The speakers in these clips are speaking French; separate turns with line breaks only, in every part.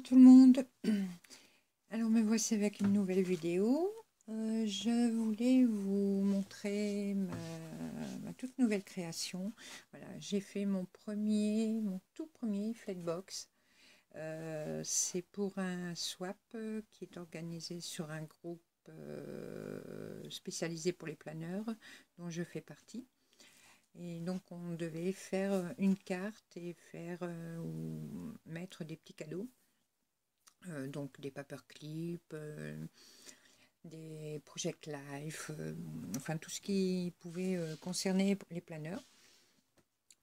tout le monde. Alors me voici avec une nouvelle vidéo. Je voulais vous montrer ma toute nouvelle création. Voilà, j'ai fait mon tout premier Flatbox. C'est pour un swap qui est organisé sur un groupe spécialisé pour les planeurs dont je fais partie. Et donc on devait faire une carte et faire ou mettre des petits cadeaux. Donc des paperclips, des project life, enfin tout ce qui pouvait concerner les planeurs.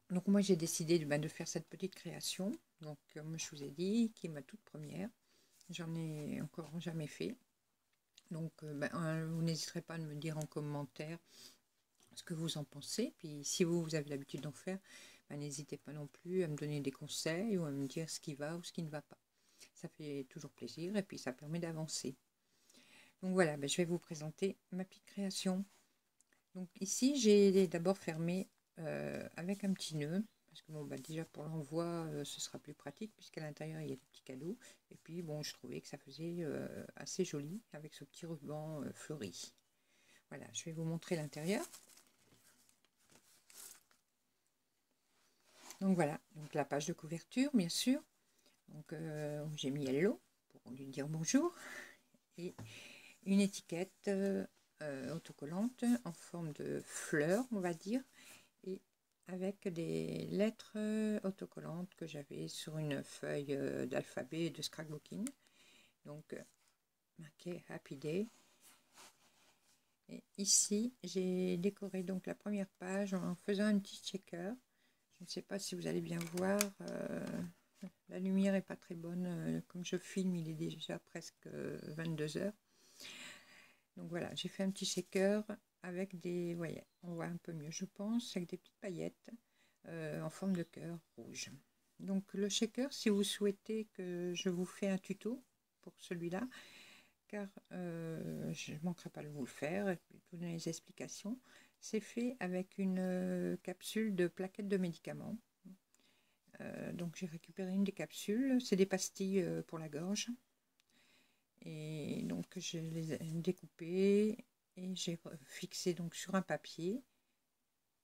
Donc moi j'ai décidé de faire cette petite création, donc comme je vous ai dit, qui est ma toute première. J'en ai encore jamais fait. Donc vous n'hésiterez pas à me dire en commentaire ce que vous en pensez. Puis si vous avez l'habitude d'en faire, n'hésitez pas non plus à me donner des conseils ou à me dire ce qui va ou ce qui ne va pas. Ça fait toujours plaisir et puis ça permet d'avancer. Donc voilà, je vais vous présenter ma petite création. Donc ici, j'ai d'abord fermé avec un petit nœud. Parce que bon, déjà pour l'envoi, ce sera plus pratique puisqu'à l'intérieur, il y a des petits cadeaux. Et puis bon, je trouvais que ça faisait assez joli avec ce petit ruban fleuri. Voilà, je vais vous montrer l'intérieur. Donc voilà, donc la page de couverture, bien sûr. Donc j'ai mis Hello pour lui dire bonjour. Et une étiquette autocollante en forme de fleur, on va dire, et avec des lettres autocollantes que j'avais sur une feuille d'alphabet de scrapbooking. Donc marqué Happy Day. Et ici, j'ai décoré donc la première page en faisant un petit checker. Je ne sais pas si vous allez bien voir. La lumière n'est pas très bonne. Comme je filme, il est déjà presque 22 heures. Donc voilà, j'ai fait un petit shaker avec des, voyez, on voit un peu mieux je pense, avec des petites paillettes en forme de cœur rouge. Donc le shaker, si vous souhaitez que je vous fais un tuto pour celui-là, car je ne manquerai pas de vous le faire et puis vous donner les explications, c'est fait avec une capsule de plaquettes de médicaments. Donc j'ai récupéré une des capsules, c'est des pastilles pour la gorge. Et donc je les ai découpées et j'ai fixé donc sur un papier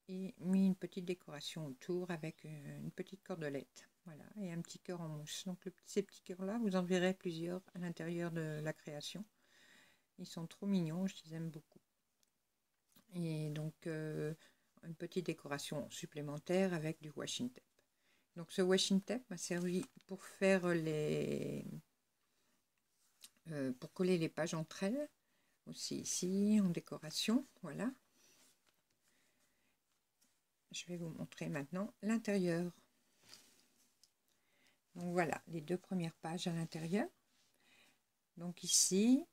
et mis une petite décoration autour avec une petite cordelette, voilà, et un petit cœur en mousse. Donc ces petits cœurs là, vous en verrez plusieurs à l'intérieur de la création. Ils sont trop mignons, je les aime beaucoup. Et donc une petite décoration supplémentaire avec du washing tape. Donc ce washing tape m'a servi pour faire pour coller les pages entre elles, aussi ici en décoration, voilà. Je vais vous montrer maintenant l'intérieur. Donc voilà les deux premières pages à l'intérieur. Donc ici,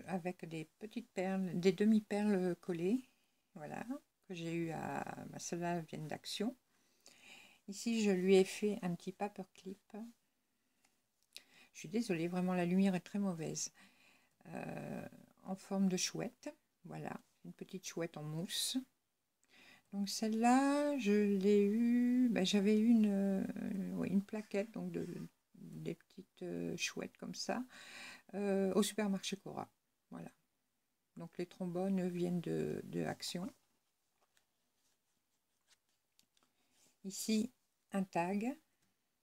avec des petites perles, des demi-perles collées, voilà, que j'ai eu à celles-là viennent d'Action. Ici, je lui ai fait un petit paperclip. Je suis désolée, vraiment la lumière est très mauvaise. En forme de chouette, voilà, une petite chouette en mousse. Donc celle-là, je l'ai eu, j'avais eu une plaquette, donc des petites chouettes comme ça, au supermarché Cora. Voilà. Donc les trombones viennent de Action. Ici, un tag.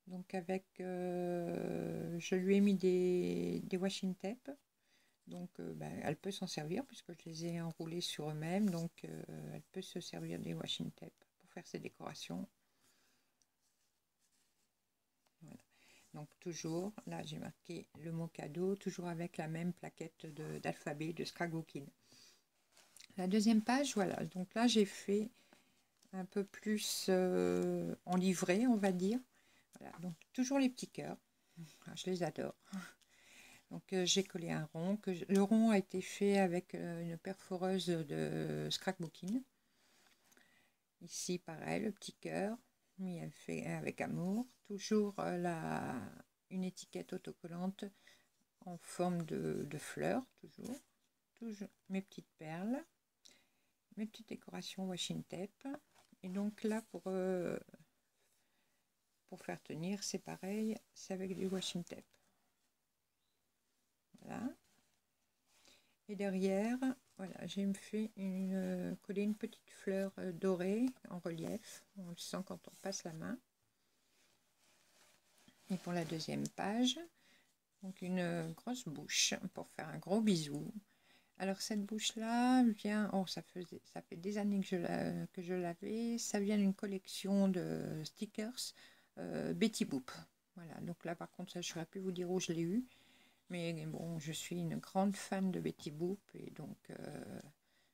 Donc avec, je lui ai mis des washing tape. Donc elle peut s'en servir puisque je les ai enroulés sur eux-mêmes. Donc elle peut se servir des washing tape pour faire ses décorations. Voilà. Donc toujours, là j'ai marqué le mot cadeau, toujours avec la même plaquette d'alphabet de scrapbooking. La deuxième page, voilà, donc là j'ai fait un peu plus en livré, on va dire. Voilà, donc toujours les petits cœurs, je les adore. Donc j'ai collé un rond, le rond a été fait avec une perforeuse de scrapbooking. Ici pareil, le petit cœur, mis fait avec amour. Toujours une étiquette autocollante en forme de fleurs, toujours mes petites perles, mes petites décorations washing tape. Et donc là pour faire tenir, c'est pareil, c'est avec du washing tape. Voilà. Et derrière, voilà, j'ai fait coller une petite fleur dorée en relief. On le sent quand on passe la main. Et pour la deuxième page, donc une grosse bouche pour faire un gros bisou. Alors cette bouche-là vient, oh ça fait des années que je l'avais, ça vient d'une collection de stickers Betty Boop. Voilà, donc là par contre ça je ne saurais plus vous dire où je l'ai eu, mais bon je suis une grande fan de Betty Boop et donc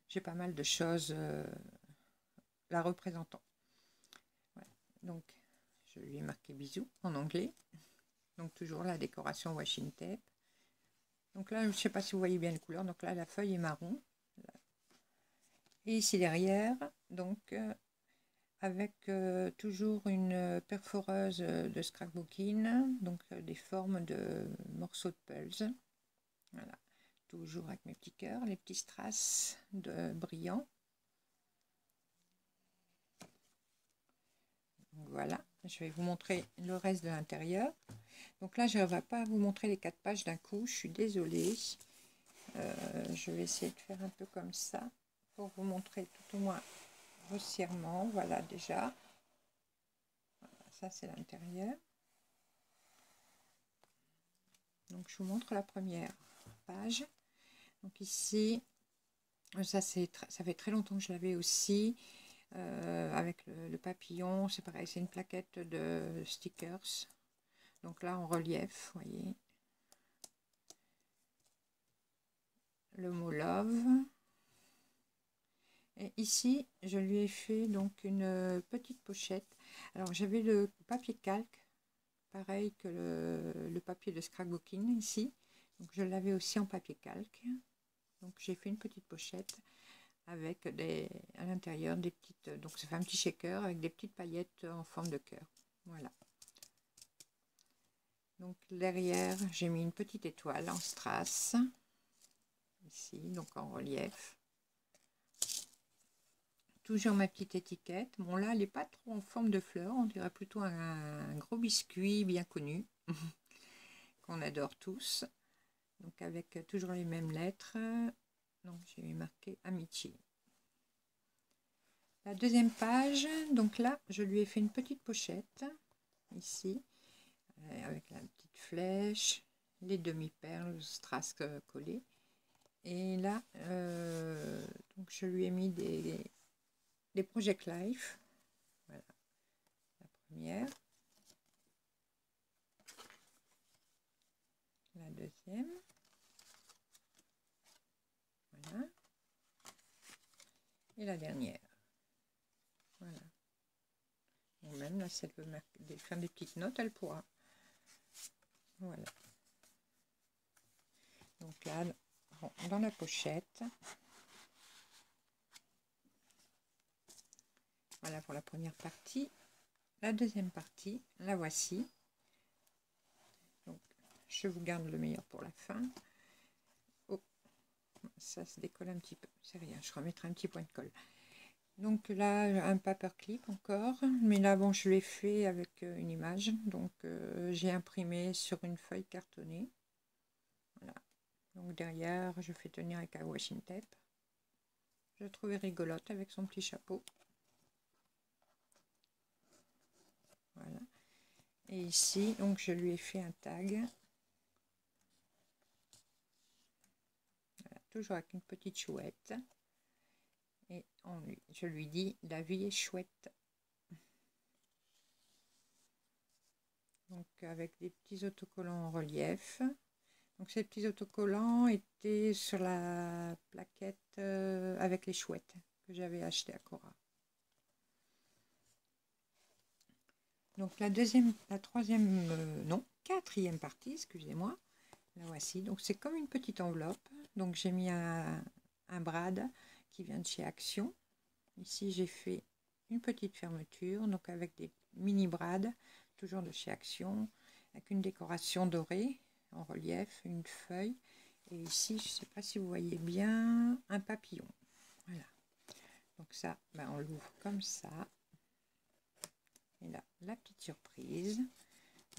j'ai pas mal de choses la représentant. Voilà. Donc je lui ai marqué bisous en anglais, donc toujours la décoration washi tape. Donc là, je ne sais pas si vous voyez bien les couleurs. Donc là, la feuille est marron. Et ici derrière, donc avec toujours une perforeuse de scrapbooking, donc des formes de morceaux de pulse. Voilà. Toujours avec mes petits cœurs, les petits strass de brillant. Donc voilà, je vais vous montrer le reste de l'intérieur. Donc là, je ne vais pas vous montrer les 4 pages d'un coup, je suis désolée. Je vais essayer de faire un peu comme ça pour vous montrer tout au moins grossièrement. Voilà déjà. Voilà, ça c'est l'intérieur. Donc je vous montre la première page. Donc ici, ça fait très longtemps que je l'avais aussi. Avec le papillon, c'est pareil, c'est une plaquette de stickers. Donc là en relief, vous voyez. Le mot love. Et ici, je lui ai fait donc une petite pochette. Alors j'avais le papier calque, pareil que le papier de scrapbooking ici. Donc je l'avais aussi en papier calque. Donc j'ai fait une petite pochette avec à l'intérieur des petites. Donc ça fait un petit shaker avec des petites paillettes en forme de cœur. Voilà. Donc derrière, j'ai mis une petite étoile en strass. Ici, donc en relief. Toujours ma petite étiquette. Bon là, elle n'est pas trop en forme de fleur. On dirait plutôt un gros biscuit bien connu. Qu'on adore tous. Donc avec toujours les mêmes lettres. Donc j'ai marqué amitié. La deuxième page. Donc là, je lui ai fait une petite pochette. Ici. Avec la petite flèche. Les demi-perles strass collées. Et là, donc je lui ai mis des Project Life. Voilà, la première. La deuxième. Voilà. Et la dernière. Voilà. Ou même là, si elle veut faire des petites notes, elle pourra. Voilà. Donc là, bon, dans la pochette. Voilà pour la première partie. La deuxième partie, la voici. Donc, je vous garde le meilleur pour la fin. Oh, ça se décolle un petit peu. C'est rien, je remettrai un petit point de colle. Donc là, un paperclip encore. Mais là, bon, je l'ai fait avec une image. Donc, j'ai imprimé sur une feuille cartonnée. Voilà. Donc derrière, je fais tenir avec un washi tape. Je la trouvais rigolote avec son petit chapeau. Voilà. Et ici, donc je lui ai fait un tag. Voilà, toujours avec une petite chouette. Et je lui dis, la vie est chouette. Donc avec des petits autocollants en relief. Donc ces petits autocollants étaient sur la plaquette avec les chouettes que j'avais acheté à Cora. Donc la troisième, non, quatrième partie, excusez-moi. La voici. Donc c'est comme une petite enveloppe. Donc j'ai mis un brad qui vient de chez Action. Ici j'ai fait une petite fermeture, donc avec des mini brads, toujours de chez Action, avec une décoration dorée en relief, une feuille. Et ici, je ne sais pas si vous voyez bien, un papillon. Voilà. Donc ça, ben on l'ouvre comme ça. Et là, la petite surprise.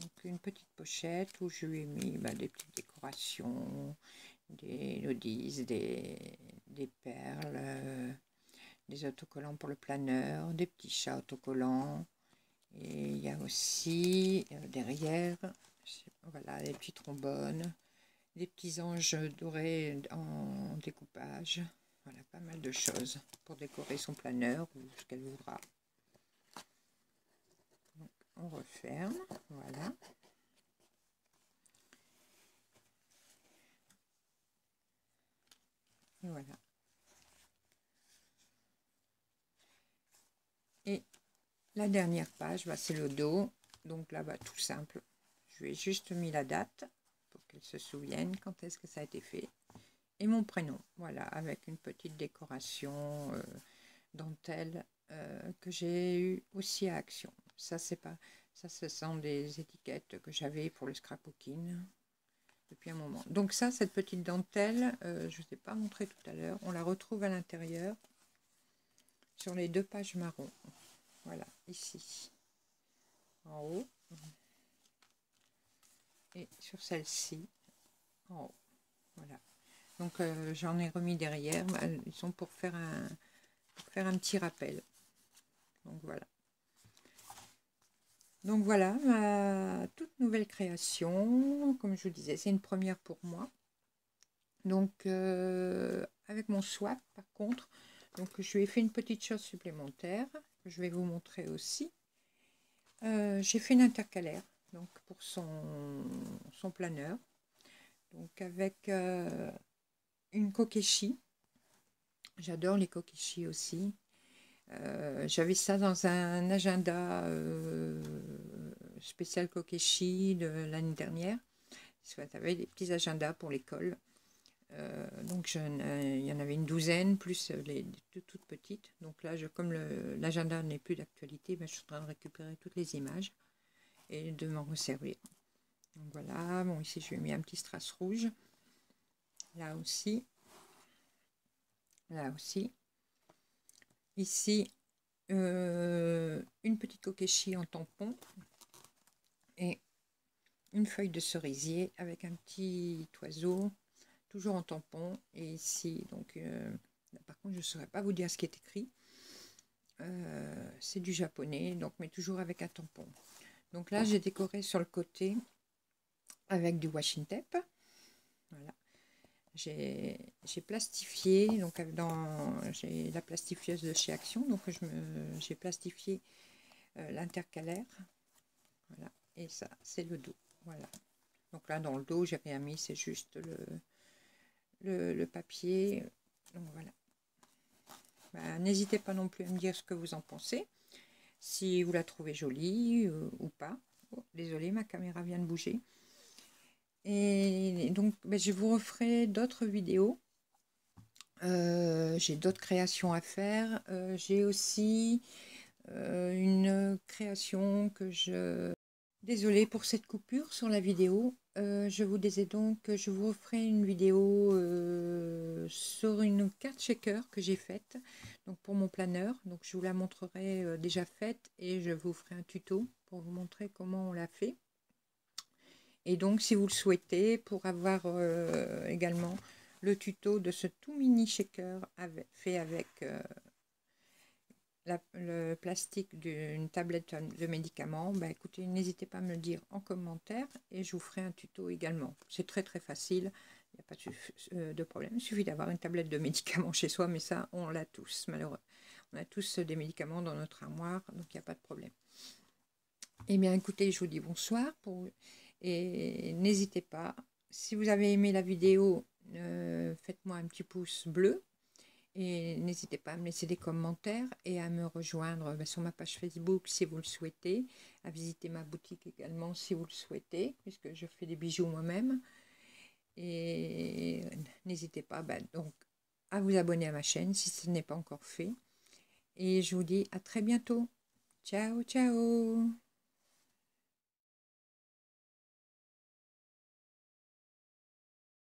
Donc une petite pochette où je lui ai mis des petites décorations, des lodies, des perles, des autocollants pour le planeur, des petits chats autocollants. Et il y a aussi derrière, voilà, des petits trombones, des petits anges dorés en découpage. Voilà, pas mal de choses pour décorer son planeur ou ce qu'elle voudra. Donc, on referme, voilà. Et voilà. Et la dernière page, c'est le dos. Donc là, tout simple. Je lui ai juste mis la date pour qu'elle se souvienne quand est-ce que ça a été fait. Et mon prénom, voilà, avec une petite décoration dentelle que j'ai eu aussi à Action. Ça, ce sont des étiquettes que j'avais pour le scrapbooking depuis un moment. Donc ça, cette petite dentelle, je ne vous ai pas montré tout à l'heure, on la retrouve à l'intérieur sur les 2 pages marron. Voilà, ici, en haut, et sur celle-ci, en haut. Voilà. Donc j'en ai remis derrière, ils sont pour faire un petit rappel. Donc voilà. Donc voilà, ma toute nouvelle création. Comme je vous disais, c'est une première pour moi. Donc avec mon swap, par contre, donc je lui ai fait une petite chose supplémentaire que je vais vous montrer aussi. J'ai fait une intercalaire donc pour son planeur. Donc avec une kokeshi. J'adore les kokeshi aussi. J'avais ça dans un agenda spécial kokeshi de l'année dernière. J'avais des petits agendas pour l'école. Donc il y en avait une douzaine, plus les toutes petites. Donc là, comme l'agenda n'est plus d'actualité, je suis en train de récupérer toutes les images et de m'en resservir. Donc voilà, bon ici je lui ai mis un petit strass rouge. Là aussi. Là aussi. Ici, une petite kokeshi en tampon et une feuille de cerisier avec un petit oiseau, toujours en tampon. Et ici, donc, là, par contre, je ne saurais pas vous dire ce qui est écrit. C'est du japonais, donc, mais toujours avec un tampon. Donc là, j'ai décoré sur le côté avec du washi tape. Voilà. J'ai plastifié, donc j'ai la plastifieuse de chez Action, donc j'ai plastifié l'intercalaire. Voilà. Et ça, c'est le dos. Voilà. Donc là, dans le dos, j'ai rien mis, c'est juste le papier. Donc voilà. N'hésitez pas non plus à me dire ce que vous en pensez. Si vous la trouvez jolie ou pas. Oh, désolée, ma caméra vient de bouger. Et donc, je vous referai d'autres vidéos. J'ai d'autres créations à faire. J'ai aussi une création que je... Désolée pour cette coupure sur la vidéo. Je vous disais donc que je vous ferai une vidéo sur une carte shaker que j'ai faite donc pour mon planeur. Donc je vous la montrerai déjà faite et je vous ferai un tuto pour vous montrer comment on l'a fait. Et donc si vous le souhaitez, pour avoir également le tuto de ce tout mini shaker fait avec le plastique d'une tablette de médicaments, écoutez, n'hésitez pas à me le dire en commentaire et je vous ferai un tuto également. C'est très facile, il n'y a pas de problème. Il suffit d'avoir une tablette de médicaments chez soi, mais ça, on l'a tous, malheureusement. On a tous des médicaments dans notre armoire, donc il n'y a pas de problème. Eh bien, écoutez, je vous dis bonsoir et n'hésitez pas. Si vous avez aimé la vidéo, faites-moi un petit pouce bleu. Et n'hésitez pas à me laisser des commentaires et à me rejoindre sur ma page Facebook si vous le souhaitez, à visiter ma boutique également si vous le souhaitez, puisque je fais des bijoux moi-même. Et n'hésitez pas donc à vous abonner à ma chaîne si ce n'est pas encore fait. Et je vous dis à très bientôt. Ciao, ciao!